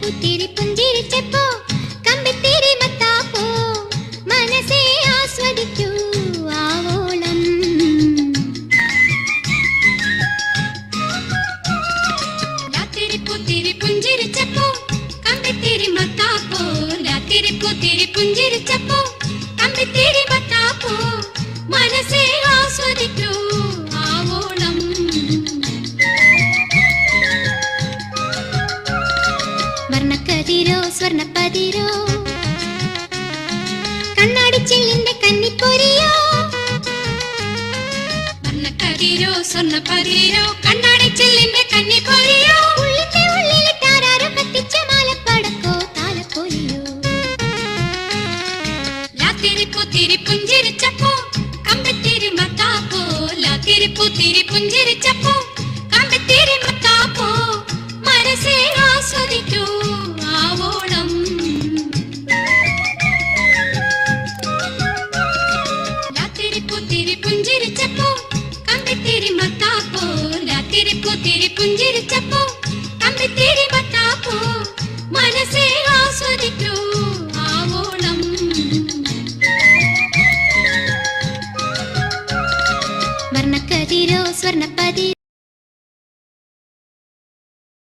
പൂത്തിരി പുഞ്ചിരിച്ചപ്പോ കമ്പിത്തിരി മത്താപ്പോ മനസ്സേ ആസ്വദിക്കൂ ആവോളം. രാത്രി പൂത്തിരി പുഞ്ചിരിച്ചപ്പോ കമ്പിത്തിരി മത്താപ്പോ രാത്രി പൂത്തിരി പുഞ്ചിരിച്ചപ്പോ കമ്പിത്തിരി മത്താപ്പോ മനസ്സേ ആസ്വദിക്കൂ ആവോളം. വർണ്ണക്കതിരോ സ്വർണ്ണപ്പതിരോ കണ്ണാടിച്ചില്ലിന്റെ കന്നിപ്പൊരിയോ. വർണ്ണക്കതിരോ സ്വർണ്ണപ്പതിരോ കണ്ണാടിച്ചില്ലിന്റെ കന്നിപ്പൊരിയോ. ഉള്ളിന്റെ ഉള്ളിലിട്ടാരോ കത്തിച്ച മാലപ്പടക്കോ താലപ്പൊലിയോ. രാത്രി പൂത്തിരി പുഞ്ചിരിച്ചപ്പോ കമ്പിത്തിരി മത്താപ്പോ രാത്രി പൂത്തിരി പുഞ്ചിരിച്ചപ്പോ കമ്പിത്തിരി മത്താപ്പോ മനസ്സേ ആസ്വദിക്കൂ ആവോളം. രാത്രി പൂത്തിരി പുഞ്ചിരിച്ചപ്പോ കമ്പിത്തിരി മത്താപ്പോ രാത്രി പൂത്തിരി പുഞ്ചിരിച്ചപ്പോ കമ്പിത്തിരി മത്താപ്പോ മനസ്സേ ആസ്വദിക്കൂ ആവോളം. വർണ്ണക്കതിരോ സ്വർണ്ണപ്പതിരോ